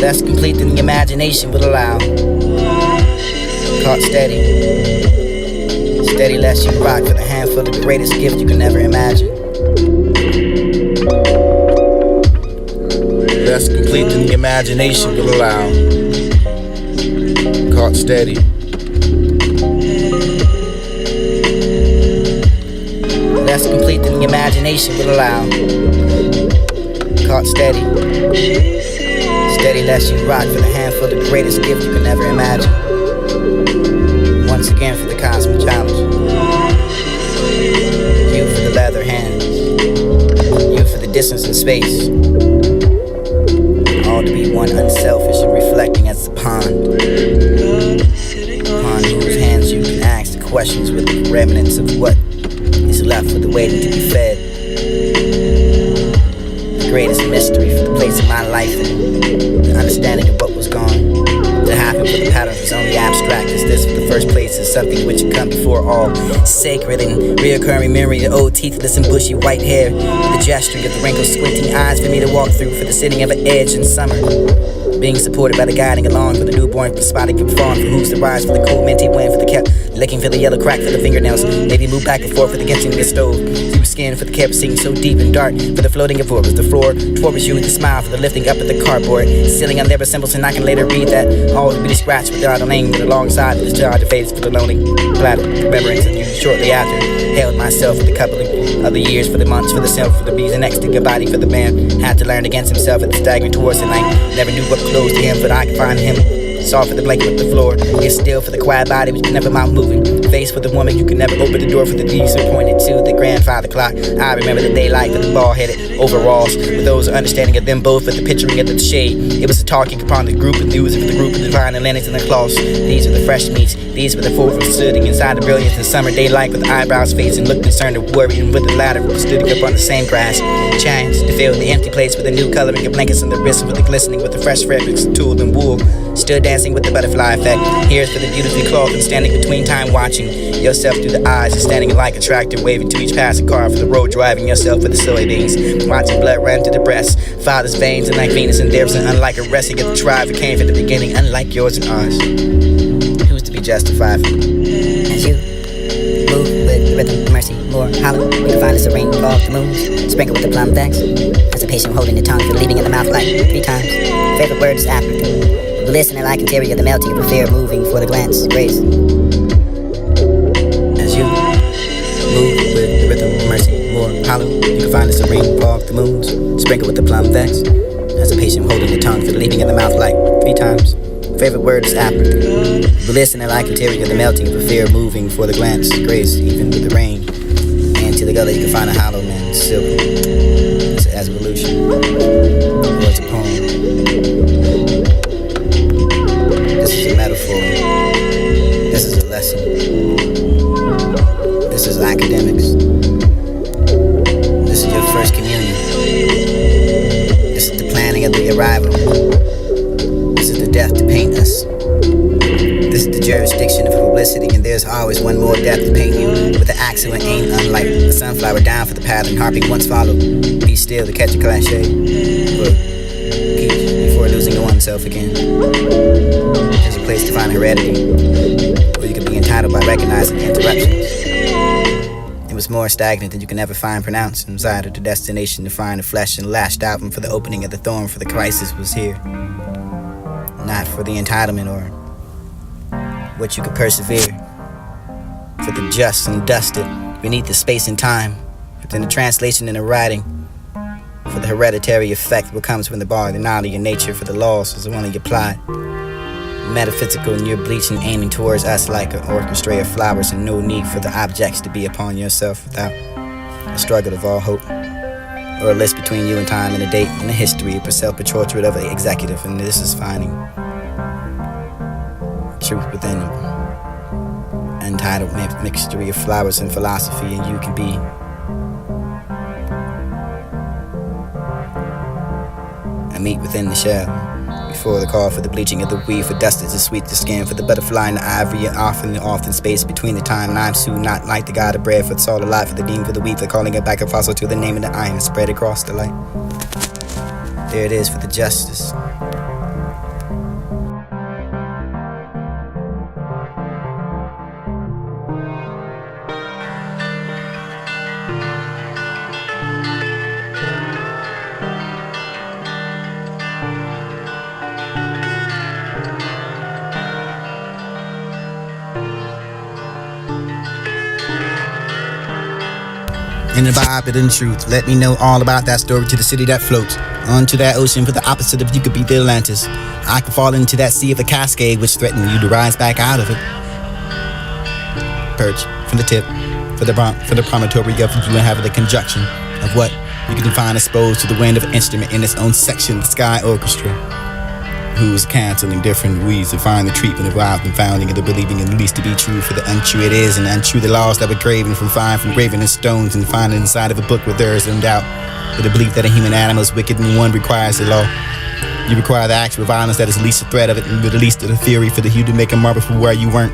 Less complete than the imagination would allow. Caught steady. Steady lest you rock for the handful of the greatest gift you can ever imagine. Less complete than the imagination will allow. Caught steady. Less complete than the imagination will allow. Caught steady. Steady lest you rock for the handful of the greatest gift you can ever imagine. Once again for the cosmic challenge. You for the leather hands. You for the distance and space. All to be one unselfish and reflecting as the pond. Upon whose hands you can ask the questions with the remnants of what is left for the waiting to be fed. The greatest mystery for the place of my life and the understanding of what was gone to happen for the patterns was only abstract as this for the first place is something which had come before all sacred and reoccurring memory of old teethless and bushy white hair with the gesturing of the wrinkled squinting eyes for me to walk through for the sitting of an edge in summer being supported by the guiding along for the newborn for the spotted fawn for hooves to rise for the cool minty wind for the kept licking for the yellow crack for the fingernails maybe move back and forth for the getting the stove through skin for the kerosene so deep and dark for the floating of orbs the floor towards you with the smile for the lifting up of the cardboard ceiling on their symbols and I can later read that all will be scratched without a name but alongside this jar to face for the lonely platter remembrance of you shortly after held myself for the coupling of the years for the months for the self for the bees and next to your body for the man had to learn against himself at the staggering towards the night never knew what close to him but I could find him soft for the blanket with the floor it's still for the quiet body which can never mouth moving face for the woman you can never open the door for the diesel pointed to the grandfather clock I remember the daylight for the ball-headed overalls with those understanding of them both for the picturing of the shade it was the talking upon the group of news for the group of divine and Lennox and the cloths these were the fresh meats these were the four sitting inside the brilliance of the summer daylight with the eyebrows facing looked concerned and worrying with the ladder stood up on the same grass chance to fill the empty place with the new coloring of blankets on the wrists with the glistening with the fresh fabrics tooled and wool still dancing with the butterfly effect here's for the beautifully clothed and standing between time watching yourself through the eyes and standing like a tractor waving to each passing car for the road driving yourself with the soybeans watching blood run to the breast father's veins and like Venus and there's an unlike a resting of the tribe that came from the beginning unlike yours and ours who's to be justified as you move with the rhythm of mercy more hollow you can find a serene fall of the moons sprinkled with the plum decks as a patient holding the tongue for leaving in the mouth like 3 times favorite word is African listening like interior the melting of a fear moving for the glance grace as you move with the hollow, you can find a serene fog, the moons, sprinkled with the plum vex. As a patient holding the tongue for the leaping in the mouth like 3 times. Favorite word is Africa. Bliss and like interior, the melting of a fear moving for the glance, grace, even with the rain. And to the gully, you can find a hollow man, silver. It's as evolution. Words a poem. This is a metaphor. This is a lesson. This is academics. This is your first communion. This is the planning of the arrival. This is the death to paint us. This is the jurisdiction of publicity, and there's always one more death to paint you with an axe and aim unlike a sunflower down for the path and harping once followed. Be still to catch a cliche. Look, peach before losing to oneself again. There's a place to find heredity, where you can be entitled by recognizing interruptions. It was more stagnant than you can ever find pronounced inside of the destination to find the flesh and lashed out and for the opening of the thorn for the crisis was here. Not for the entitlement or what you could persevere. For the just and dusted beneath the space and time, within the translation and the writing. For the hereditary effect what comes from the bar, the knowledge of nature for the laws is only applied. Metaphysical and you're bleaching, aiming towards us like an orchestra of flowers and no need for the objects to be upon yourself without a struggle of all hope. Or a list between you and time and a date and a history of a self-portrait of an executive, and this is finding truth within them. Entitled mixture of flowers and philosophy, and you can be a meat within the shell. Before the call for the bleaching of the weave, for dust is sweet the skin, for the butterfly and the ivory, and often space between the time, and I'm soon not like the god of bread, for it's all alive, for the demon, for the weave, for calling it back a fossil to the name of the iron, spread across the light. There it is for the justice. In the vibe and truth, let me know all about that story to the city that floats onto that ocean for the opposite of you could be the Atlantis. I could fall into that sea of a cascade which threatened you to rise back out of it. Perch from the tip for the promontory of you and have the conjunction of what you can find exposed to the wind of an instrument in its own section, the sky orchestra. Who's canceling different weeds to find the treatment of wild and founding and the believing in the least to be true for the untrue it is, and untrue the laws that were graven from graven in stones and finding inside of a book where there is no doubt. But the belief that a human animal is wicked and one requires the law. You require the actual violence that is least a threat of it, and the least of the theory for the hue to make a marble for where you weren't.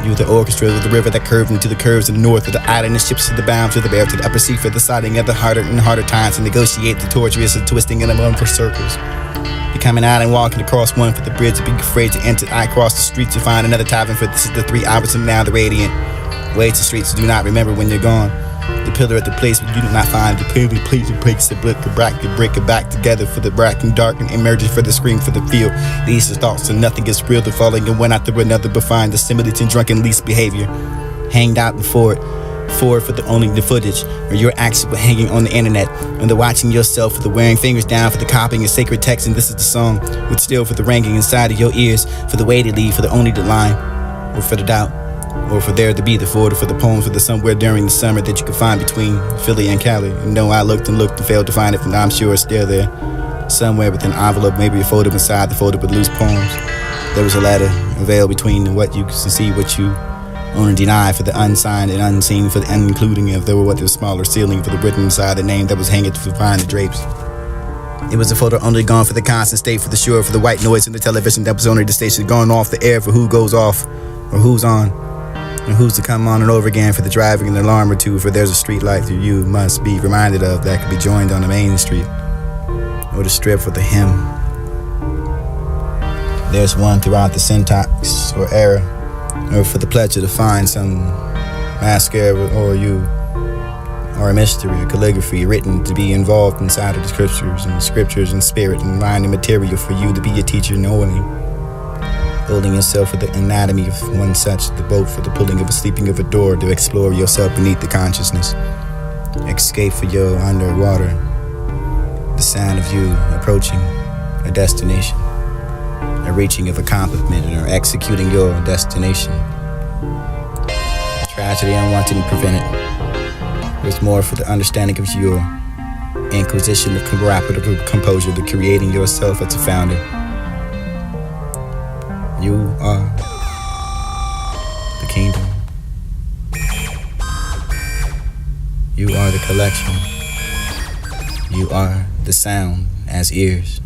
You the orchestra of the river that curved into the curves of the north, of the island and ships to the bounds of the bear to the upper sea for the siding of the harder and harder times to negotiate the torturous and twisting in them for circles. Becoming out and walking across one for the bridge to be afraid to enter. I cross the street to find another tavern for this is the 3 hours and now the radiant. Way to streets do not remember when you're gone. The pillar at the place where you do not find the pillar please breaks the brick it back together for the black and dark and emerges for the scream for the field. These are thoughts and nothing is real. The falling and one after another but find the similitude and drunken least behavior. Hanged out before it. For the only the footage, or your actions were hanging on the internet, and the watching yourself for the wearing fingers down for the copying of sacred text, and this is the song, with still for the ringing inside of your ears, for the way to leave, for the only the line, or for the doubt, or for there to be the for the poems for the somewhere during the summer that you could find between Philly and Cali. And no, I looked and failed to find it, and I'm sure it's still there, somewhere with an envelope, maybe a folder inside the folder with loose poems. There was a letter, a veil between what you could see, what you only deny for the unsigned and unseen, for the unincluding if there were what was smaller ceiling for the written inside the name that was hanging to find the drapes. It was a photo only gone for the constant state, for the sure, for the white noise in the television that was only the station going off the air for who goes off or who's on and who's to come on and over again for the driving an alarm or two, for there's a street light that you must be reminded of that could be joined on the main street or the strip for the hymn. There's one throughout the syntax or error, or for the pleasure to find some mascara or you, or a mystery, a calligraphy written to be involved inside of the scriptures and spirit and mind and material for you to be a teacher knowing, holding yourself for the anatomy of one such, the boat for the pulling of a sleeping of a door to explore yourself beneath the consciousness. escape for your underwater, the sound of you approaching a destination, a reaching of accomplishment, or executing your destination. Tragedy unwanted and prevented. It was more for the understanding of your inquisition of cooperative composure, the creating yourself as a founder. You are the kingdom. You are the collection. You are the sound as ears.